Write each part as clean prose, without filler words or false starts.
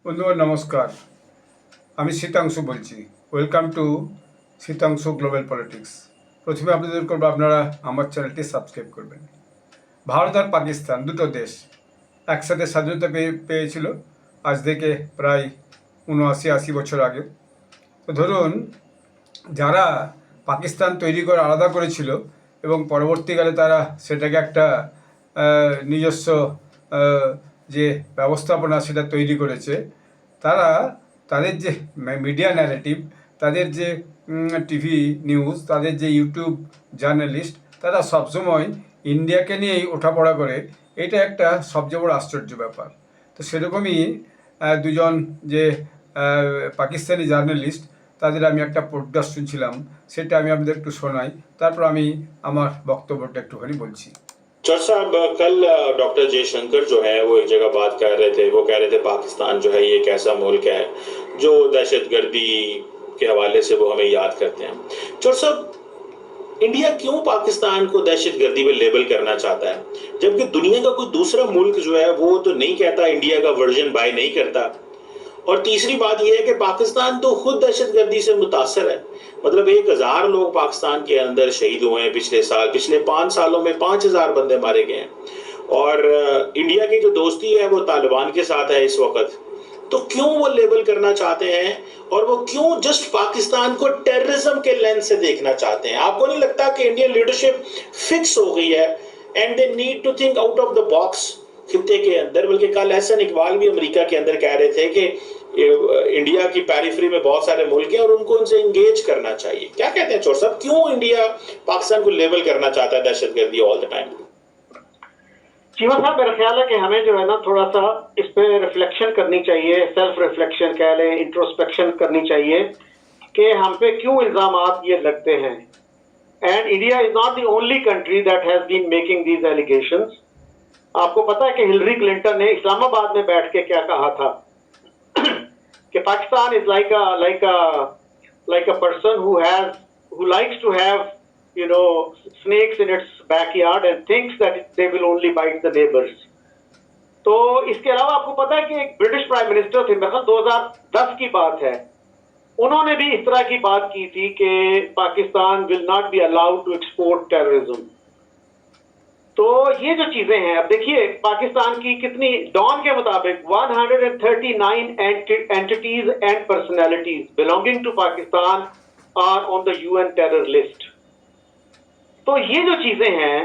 বন্ধুগণ নমস্কার, আমি শীতাংশু বলছি। Welcome to Sitanshu global politics. প্রথমে আপনাদের করবো আপনারা আমার চ্যানেলটি সাবস্ক্রাইব করবেন। ভারত আর পাকিস্তান দুটো দেশ একসাথে স্বাধীনতা পেয়েছিল আজ থেকে প্রায় 79-80 বছর আগে। তো ধরুন, যারা পাকিস্তান তৈরি করে আলাদা করেছিল এবং পরবর্তীকালে তারা সেটাকে একটা নিজস্ব যে ব্যবস্থাপনা সেটা তৈরি করেছে, তারা তাদের যে মিডিয়া ন্যারেটিভ, তাদের যে টিভি নিউজ, তাদের যে ইউটিউব জার্নালিস্ট, তারা সবসময় ইন্ডিয়াকে নিয়েই ওঠাপড়া করে। এটা একটা সবচেয়ে বড় আশ্চর্য ব্যাপার। তো সেরকমই দুজন যে পাকিস্তানি জার্নালিস্ট, তাদের আমি একটা পডকাস্ট শুনছিলাম, সেটা আমি আপনাদের একটু শোনাই, তারপর আমি আমার বক্তব্যটা একটুখানি বলছি। चौर साहब, कल डॉक्टर जयशंकर जो है वो एक जगह बात कर रहे थे। वो कह रहे थे पाकिस्तान जो है ये एक ऐसा मुल्क है जो दहशतगर्दी के हवाले से वो हमें याद करते हैं। चौर साहब, इंडिया क्यों पाकिस्तान को दहशतगर्दी में लेबल करना चाहता है, जबकि दुनिया का कोई दूसरा मुल्क जो है वो तो नहीं कहता, इंडिया का वर्जन बाय नहीं करता। और तीसरी बात यह है कि पाकिस्तान तो खुद दहशतगर्दी से मुतासर है। मतलब 1000 लोग पाकिस्तान के अंदर शहीद हुए हैं पिछले साल। पिछले 5 सालों में 5000 बंदे मारे गए हैं। और इंडिया की जो दोस्ती है वो तालिबान के साथ है इस वक्त। तो क्यों वो लेबल करना चाहते हैं, और वो क्यों जस्ट पाकिस्तान को टेररिज्म के लेंस से देखना चाहते हैं? आपको नहीं लगता कि इंडियन लीडरशिप फिक्स हो गई है and they need to think out of the box खित्ते के अंदर? बल्कि कल एहसन इकबाल भी अमेरिका के अंदर कह रहे थे कि इंडिया की पेरिफेरी में बहुत सारे मुल्क हैं और उनको उनसे एंगेज करना चाहिए। क्या कहते हैं चोर साहब, क्यों इंडिया पाकिस्तान को लेबल करना चाहता है दहशतगर्दी ऑल द टाइम? चीमा साहब, मेरा ख्याल है कि हमें जो है ना थोड़ा सा इस पे रिफ्लेक्शन करनी चाहिए, सेल्फ रिफ्लेक्शन कह लें, इंट्रोस्पेक्शन करनी चाहिए कि हम पे क्यों इल्जामात ये लगते हैं। And India is not the only country that has been making these allegations. आपको पता है कि हिलरी क्लिंटन ने इस्लामाबाद में बैठ के क्या कहा था कि Pakistan is like a person who likes to have snakes in its backyard and thinks that they will only bite the neighbors. तो इसके अलावा आपको पता है कि एक ब्रिटिश प्राइम मिनिस्टर थे, मतलब 2010 की बात है, उन्होंने भी इस तरह की बात की थी कि Pakistan will not be allowed to export terrorism. तो ये जो चीजें हैं, अब देखिए पाकिस्तान की कितनी, डॉन के मुताबिक 139 entities and personalities belonging to Pakistan are on the UN terror list. तो ये जो चीजें हैं,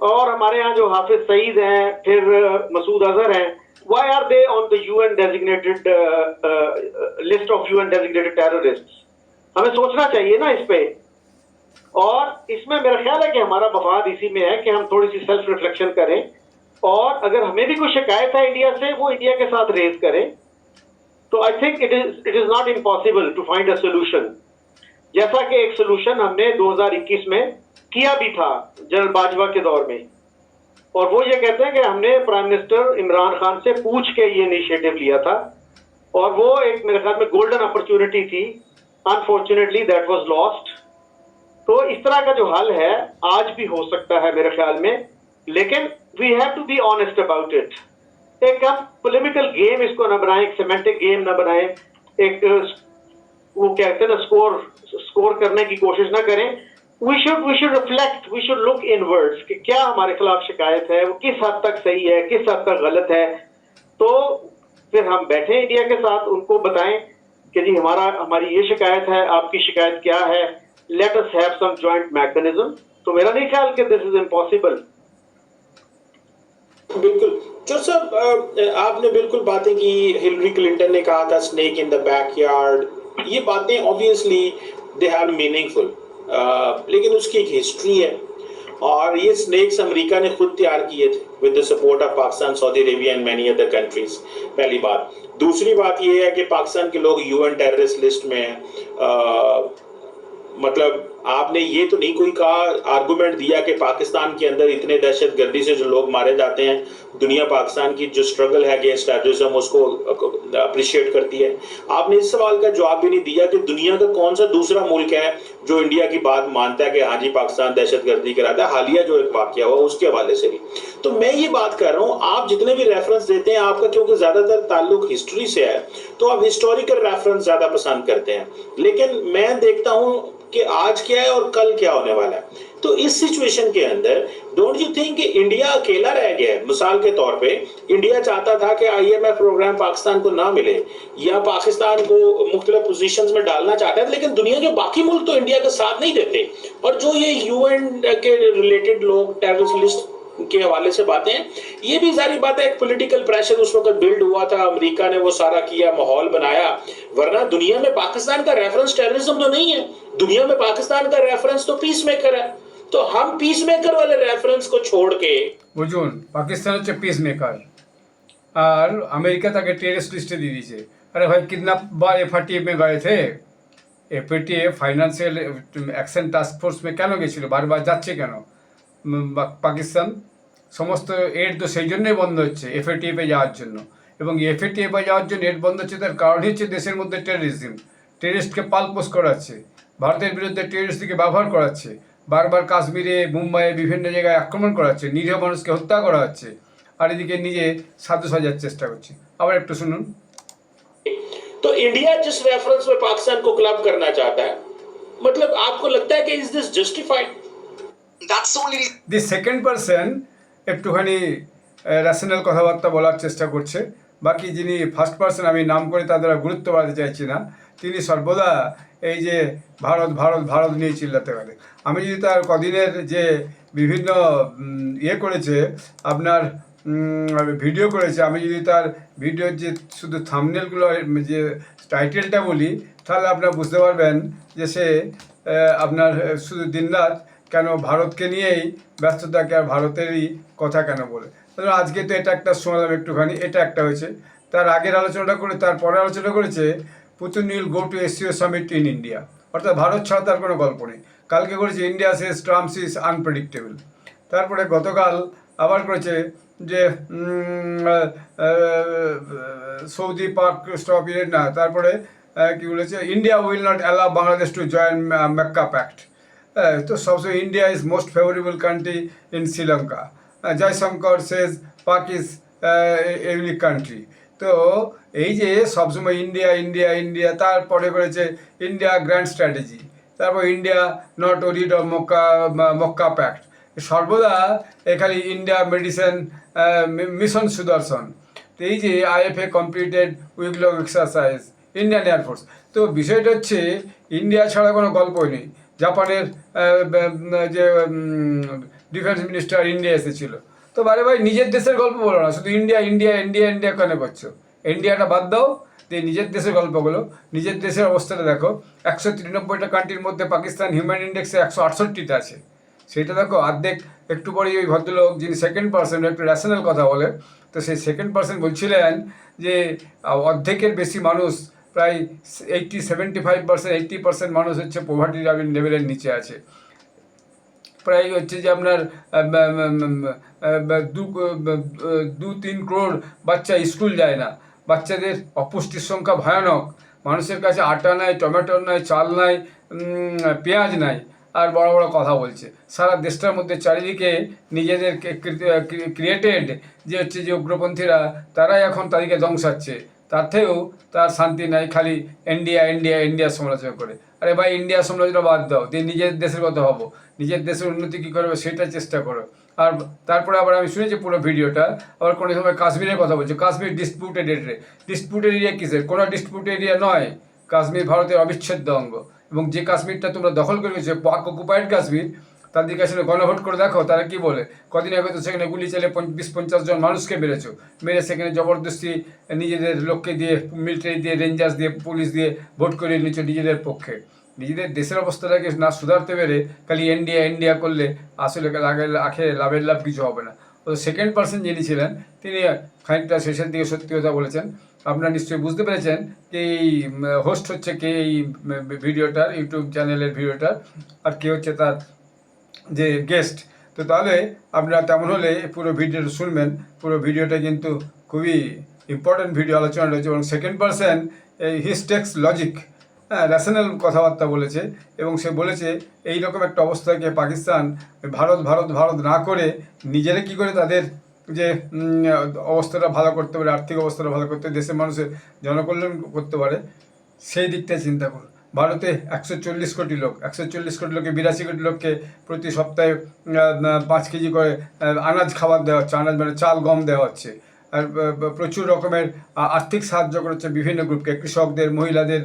और हमारे यहाँ जो हाफिज सईद हैं, फिर मसूद अजहर हैं, why are they on the UN designated list of UN designated terrorists? हमें सोचना चाहिए ना इस पे। और इसमें मेरा ख्याल है कि हमारा मफाद इसी में है कि हम थोड़ी सी सेल्फ रिफ्लेक्शन करें, और अगर हमें भी कोई शिकायत है इंडिया से, वो इंडिया के साथ रेज करें। तो I think it is not impossible to find a solution, जैसा कि एक सोल्यूशन हमने 2021 में किया भी था जनरल बाजवा के दौर में। और वो ये कहते हैं कि हमने प्राइम मिनिस्टर इमरान खान से पूछ के ये इनिशिएटिव लिया था, और वो एक मेरे ख्याल में गोल्डन अपॉर्चुनिटी थी। Unfortunately that was lost. तो इस तरह का जो हल है आज भी हो सकता है मेरे ख्याल में, लेकिन we have to be honest about it. एक हम पोलेमिकल गेम इसको ना बनाएं, एक सेमेंटिक गेम ना बनाएं, एक वो कहते हैं ना स्कोर करने की कोशिश ना करें। We should reflect, we should look inwards कि क्या हमारे खिलाफ शिकायत है, वो किस हद तक सही है, किस हद तक गलत है। तो फिर हम बैठे इंडिया के साथ, उनको बताएं कि जी हमारी ये शिकायत है, आपकी शिकायत क्या है, let us have some joint mechanism. तो मेरा नहीं ख्याल कि दिस इज इम्पॉसिबल। बिल्कुल चोर साहब, आपने बिल्कुल बातें की। हिलरी क्लिंटन ने कहा था स्नेक इन द बैकयार्ड। ये बातें ऑब्वियसली दे आर मीनिंगफुल, लेकिन उसकी एक हिस्ट्री है, और ये स्नेक्स अमेरिका ने खुद तैयार किए थे with the support of Pakistan, Saudi Arabia and many other countries. पहली बात। दूसरी बात ये है कि पाकिस्तान के लोग यूएन टेररिस्ट लिस्ट में हैं। मतलब आपने ये तो नहीं कोई कहा, आर्गुमेंट दिया कि पाकिस्तान के अंदर इतने दहशतगर्दी से जो लोग मारे जाते हैं, दुनिया पाकिस्तान की जो स्ट्रगल है अगेंस्ट टेररिज्म उसको अप्रिशिएट करती है। आपने इस सवाल का जवाब भी नहीं दिया कि दुनिया का कौन सा दूसरा मुल्क है जो इंडिया की बात मानता है कि हाँ जी पाकिस्तान दहशतगर्दी कराता है। हालिया जो एक वाकया हुआ उसके हवाले से भी। तो मैं ये बात कर रहा हूँ, आप जितने भी रेफरेंस देते हैं आपका क्योंकि ज्यादातर ताल्लुक हिस्ट्री से है तो आप हिस्टोरिकल रेफरेंस ज्यादा पसंद करते हैं, लेकिन मैं देखता हूँ कि आज क्या है और कल क्या होने वाला है। तो इस सिचुएशन के अंदर डोंट यू थिंक कि इंडिया अकेला रह गया है? मिसाल के तौर पे इंडिया चाहता था कि IMF प्रोग्राम पाकिस्तान को ना मिले या पाकिस्तान को मुख्तलिफ पोजीशंस में डालना चाहता है, लेकिन दुनिया के बाकी मुल्क तो इंडिया का साथ नहीं देते। और जो ये UN के रिलेटेड लोग टेररिस्ट लिस्ट के हवाले से बातें हैं, ये भी सारी बातें एक पॉलिटिकल प्रेशर उस वक्त बिल्ड हुआ था, अमेरिका ने वो सारा किया, माहौल बनाया, वरना दुनिया में पाकिस्तान का रेफरेंस टेररिज्म तो नहीं है, दुनिया में पाकिस्तान का रेफरेंस तो पीस मेकर है। तो हम पीस मेकर वाले रेफरेंस को छोड़ के বুঝুন পাকিস্তান হচ্ছে পিস মেকার আর अमेरिका তাকে টেররিস্ট লিস্টে দিয়ে দিয়েছে। अरे भाई कितना बार FATF में गए थे? FATF financial action task force में কেন গেছিল? বারবার যাচ্ছে কেন পাকিস্তান? সমস্ত এড তো সেই জন্যই বন্ধ হচ্ছে FATF-এ যাওয়ার জন্য, এবং FATF-এ যাওয়ার জন্য এড বন্ধ হচ্ছে তার কারণ হচ্ছে দেশের মধ্যে টেররিজম, টেররিস্টকে পালপোষ করাচ্ছে, ভারতের বিরুদ্ধে টেররিস্টকে ব্যবহার করাচ্ছে, বারবার কাশ্মীরে মুম্বাইয়ে বিভিন্ন জায়গায় আক্রমণ করাচ্ছে, নিরীহ মানুষকে হত্যা করা হচ্ছে, আর এদিকে নিজে সাধু সাজার চেষ্টা করছে। আবার একটু শুনুন। तो इंडिया जिस रेफरेंस में पाकिस्तान को क्लब करना चाहता है, मतलब आपको लगता है कि is this justified? That's the only reason. The second person একটুখানি র্যাশনাল কথাবার্তা বলার চেষ্টা করছে, বাকি যিনি ফার্স্ট পারসন আমি নাম করে তাদের আর গুরুত্ব বাড়াতে চাইছি না, তিনি সর্বদা এই যে ভারত ভারত ভারত নিয়ে চিল্লাতে পারে। আমি যদি তার কদিনের যে বিভিন্ন ইয়ে করেছে আপনার ভিডিও করেছে, আমি যদি তার ভিডিওর যে শুধু থাম্বনেলগুলো যে টাইটেলটা বলি তাহলে আপনারা বুঝতে পারবেন যে সে আপনার শুধু দিনরাত কেন ভারতকে নিয়েই ব্যস্ত থাকে আর ভারতেরই কথা কেন বলে। তাহলে আজকে তো এটা একটা শোনালাম একটুখানি, এটা একটা হয়েছে। তার আগের আলোচনাটা করে তারপরে আলোচনা করেছে Putin will go to SCO summit in India, অর্থাৎ ভারত ছাড়া তার কোনো গল্প নেই। কালকে করেছে India Sage Trump is unpredictable. তারপরে গতকাল আবার করেছে যে সৌদি পাক স্টপ ইরেট না, তারপরে কি বলেছে India will not allow Bangladesh to join Mecca pact. তো সবসময় India is most favourable country in Sri Lanka. Jaishankar says Pak is every country. তো এই যে সবসময় ইন্ডিয়া ইন্ডিয়া ইন্ডিয়া, তারপরে করেছে ইন্ডিয়া গ্র্যান্ড স্ট্র্যাটেজি, তারপর India not worried of Mecca pact. সর্বদা এখানে ইন্ডিয়া মেডিসিন মিশন সুদর্শন। তো এই যে IFA completed weeklong exercise Indian air force. তো বিষয়টা হচ্ছে ইন্ডিয়া ছাড়া কোনো গল্পই নেই। জাপানের যে ডিফেন্স মিনিস্টার ইন্ডিয়া এসেছিল, তো বারে ভাই নিজের দেশের গল্প বলো না, শুধু ইন্ডিয়া ইন্ডিয়া ইন্ডিয়া ইন্ডিয়া কেন করছো? ইন্ডিয়াটা বাদ দাও, দিয়ে নিজের দেশের গল্পগুলো, নিজের দেশের অবস্থাটা দেখো। 193টা কান্ট্রির মধ্যে পাকিস্তান হিউম্যান ইন্ডেক্সে 168তে আছে, সেটা দেখো অর্ধেক। একটু পরে ওই ভদ্রলোক যিনি সেকেন্ড পার্সন একটু র্যাশনাল কথা বলে, তো সেই সেকেন্ড পার্সন বলছিলেন যে অর্ধেকের বেশি মানুষ, প্রায় 75%, 80% মানুষ হচ্ছে পোভার্টি লেভেলের নিচে আছে। প্রায় হচ্ছে যে আপনার 2-3 করোড় বাচ্চা স্কুল যায় না, বাচ্চাদের অপুষ্টির সংখ্যা ভয়ানক, মানুষের কাছে আটা নাই, টমেটো নাই, চাল নাই, পেঁয়াজ নাই, আর বড় বড় কথা বলছে। সারা দেশটার মধ্যে চারিদিকে নিজেদের ক্রিয়েটেড যে হচ্ছে যে উগ্রপন্থীরা, তারাই এখন তাদেরকে ধ্বংসাচ্ছে, তাতেও তার শান্তি নাই, খালি ইন্ডিয়া ইন্ডিয়া ইন্ডিয়ার সমালোচনা করে। আরে ভাই ইন্ডিয়ার সমালোচনা বাদ দাও, দিয়ে নিজের দেশের কথা ভাবো, নিজের দেশের উন্নতি কী করবে সেটা চেষ্টা করো। আর তারপরে আবার আমি শুনেছি পুরো ভিডিওটা, আবার কোনো সময় কাশ্মীরের কথা বলছে, Kashmir disputed area. Disputed area কিসের? কোনো ডিসপিউটেড এরিয়া নয়, কাশ্মীর ভারতের অবিচ্ছেদ্য অঙ্গ। এবং যে কাশ্মীরটা তোমরা দখল করে গেছো, পাক অকুপাইড কাশ্মীর, তাদের কাছে গণভোট করে দেখো তারা কি বলে। কদিন আগে তো সেখানে গুলি চালিয়ে 20-50 জন মানুষকে মেরেছো, মেরে সেখানে জবরদস্তি নিজেদের লোককে দিয়ে, মিলিটারি দিয়ে, রেঞ্জার্স দিয়ে, পুলিশ দিয়ে ভোট করিয়ে নিচ্ছ নিজেদের পক্ষে। নিজেদের দেশের অবস্থাটাকে না সুধারতে পেরে খালি ইন্ডিয়া ইন্ডিয়া করলে আসলে লাভের লাভ কিছু হবে না। তো সেকেন্ড পার্সন যিনি ছিলেন তিনি খানিকটা শেষের দিকে সত্যি কথা বলেছেন। আপনারা নিশ্চয়ই বুঝতে পেরেছেন যে এই হোস্ট হচ্ছে কে এই ভিডিওটার, ইউটিউব চ্যানেলের ভিডিওটার, আর কে হচ্ছে তার যে গেস্ট। তো তাহলে আপনারা তেমন হলে পুরো ভিডিওটা শুনবেন। পুরো ভিডিওটা কিন্তু খুবই ইম্পর্টেন্ট ভিডিও আলোচনা রয়েছে, এবং second person his takes logic national কথাবার্তা বলেছে, এবং সে বলেছে এই রকম একটা অবস্থাকে পাকিস্তান ভারত ভারত ভারত না করে নিজেরা কী করে তাদের যে অবস্থাটা ভালো করতে পারে, আর্থিক অবস্থাটা ভালো করতে, দেশের মানুষের জনকল্যাণ করতে পারে, সেই দিকটা চিন্তা করুন। ভারতে 140 কোটি লোক, 140 কোটি লোকে 82 কোটি লোককে প্রতি সপ্তাহে 5 কেজি করে আনাজ খাবার দেওয়া হচ্ছে, আনাজ মানে চাল গম দেওয়া হচ্ছে। আর প্রচুর রকমের আর্থিক সাহায্য করেছে বিভিন্ন গ্রুপকে, কৃষকদের, মহিলাদের,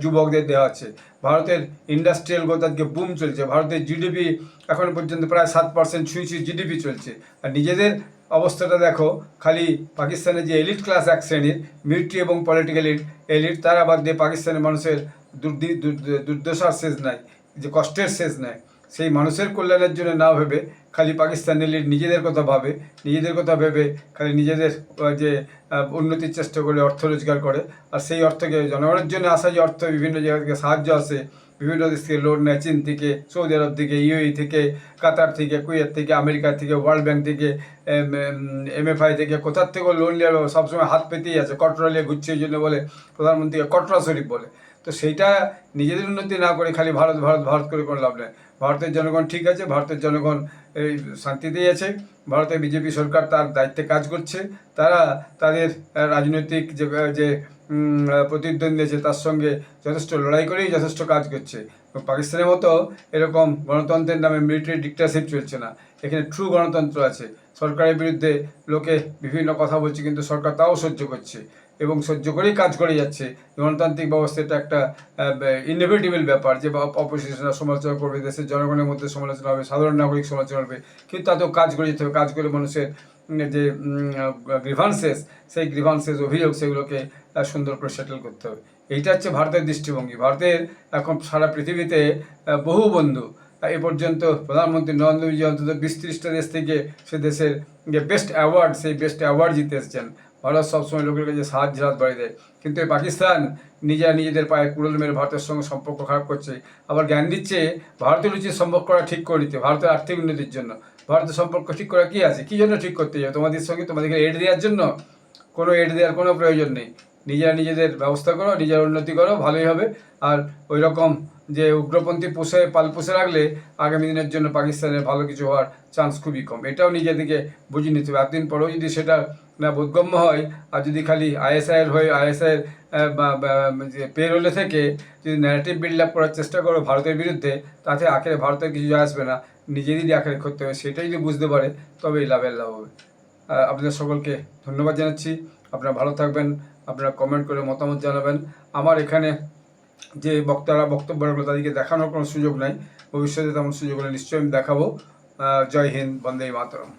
যুবকদের দেওয়া হচ্ছে। ভারতের ইন্ডাস্ট্রিয়াল গ্রোথ আজকে বুম চলছে। ভারতের জিডিপি এখন পর্যন্ত প্রায় 7% ছুঁই জিডিপি চলছে। আর নিজেদের অবস্থাটা দেখো, খালি পাকিস্তানের যে এলিট ক্লাস এক শ্রেণীর মিলিটারি এবং পলিটিক্যাল এলিট, তারা বাদ দিয়ে পাকিস্তানের মানুষের দুর্দশার শেষ নাই, যে কষ্টের শেষ নাই। সেই মানুষের কল্যাণের জন্য না ভেবে খালি পাকিস্তান এলিট নিজেদের কথা ভাবে, নিজেদের কথা ভেবে খালি নিজেদের যে উন্নতির চেষ্টা করে অর্থ রোজগার করে। আর সেই অর্থকে জনগণের জন্য আসা যে অর্থ বিভিন্ন জায়গা থেকে সাহায্য আসে, বিভিন্ন দেশ থেকে লোন নেয়, চীন থেকে, সৌদি আরব থেকে, ইউএই থেকে, কাতার থেকে, কুয়েত থেকে, আমেরিকা থেকে, ওয়ার্ল্ড ব্যাংক থেকে, MFI থেকে, কোথার থেকেও লোন নেওয়া সবসময় হাত পেতেই আছে। কটরা নিয়ে ঘুরছে, এই জন্য বলে প্রধানমন্ত্রীকে কটরা শরীফ বলে। তো সেইটা নিজেদের উন্নতি না করে খালি ভারত ভারত ভারত করে কোনো লাভ নেই। ভারতের জনগণ ঠিক আছে, ভারতের জনগণ এই শান্তিতেই আছে। ভারতের বিজেপি সরকার তার দায়িত্বে কাজ করছে। তারা তাদের রাজনৈতিক যে প্রতিদ্বন্দ্বী আছে তার সঙ্গে যথেষ্ট লড়াই করেই যথেষ্ট কাজ করছে। পাকিস্তানের মতো এরকম গণতন্ত্রের নামে মিলিটারি ডিক্টেটরশিপ চলছে না। এখানে ট্রু গণতন্ত্র আছে। সরকারের বিরুদ্ধে লোকে বিভিন্ন কথা বলছে, কিন্তু সরকার তাও সহ্য করছে এবং সহ্য করেই কাজ করে যাচ্ছে। গণতান্ত্রিক ব্যবস্থা এটা একটা ইনএভিটেবল ব্যাপার যে অপোজিশনরা সমালোচনা করবে, দেশের জনগণের মধ্যে সমালোচনা হবে, সাধারণ নাগরিক সমালোচনা হবে, কিন্তু তাতেও কাজ করে যেতে হবে। কাজ করে মানুষের যে গ্রিভান্সেস, সেই গ্রিভান্সেস অভিযোগ, সেগুলোকে সুন্দর করে সেটেল করতে হবে। এইটা হচ্ছে ভারতের দৃষ্টিভঙ্গি। ভারতের এখন সারা পৃথিবীতে বহু বন্ধু। এ পর্যন্ত প্রধানমন্ত্রী নরেন্দ্র মোদী অন্তত 20-30টা দেশ থেকে সে দেশের যে বেস্ট অ্যাওয়ার্ড, সেই বেস্ট অ্যাওয়ার্ড জিতে এসেছেন। ভারত সবসময় লোকের কাছে সাহায্য হাত বাড়িয়ে দেয়, কিন্তু এই পাকিস্তান নিজেদের পায়ে কুড়োল মেরে ভারতের সঙ্গে সম্পর্ক খারাপ করছে। আবার জ্ঞান দিচ্ছে ভারতের উচিত সম্পর্ক করা ঠিক করে নিতে, ভারতের আর্থিক উন্নতির জন্য। ভারতের সম্পর্ক ঠিক করা কী আছে, কী জন্য ঠিক করতে যাবে? তোমাদের সঙ্গে তোমাদেরকে এড দেওয়ার জন্য? কোনো এড দেওয়ার কোনো প্রয়োজন নেই। নিজেদের ব্যবস্থা করো, নিজের উন্নতি করো, ভালোই হবে। আর ওই রকম যে উগ্রপন্থী পাল পুষে রাখলে আগামী দিনের জন্য পাকিস্তানের ভালো কিছু হওয়ার চান্স খুবই কম। এটাও নিজেদেরকে বুঝে নিতে হবে। একদিন পরেও যদি সেটা না বোধগম্য হয়, আর যদি খালি আইএসআইয়ের হয়ে আইএসআইয়ের পেরোলে থেকে যদি ন্যারেটিভ বিল্ড আপ করার চেষ্টা করো ভারতের বিরুদ্ধে, তাতে আখেরে ভারতের কিছু যায় আসবে না, নিজেদেরই আখেরে করতে হবে। সেটাই যদি বুঝতে পারে তবেই লাভ হবে। আপনাদের সকলকে ধন্যবাদ জানাচ্ছি। আপনারা ভালো থাকবেন। আপনারা কমেন্ট করে মতামত জানাবেন। আমার এখানে যে বক্তব্য রাখলো তাদেরকে দেখানোর কোনো সুযোগ নাই। ভবিষ্যতে তেমন সুযোগ হলে নিশ্চয়ই আমি দেখাবো। জয় হিন্দ, বন্দে মাতরম।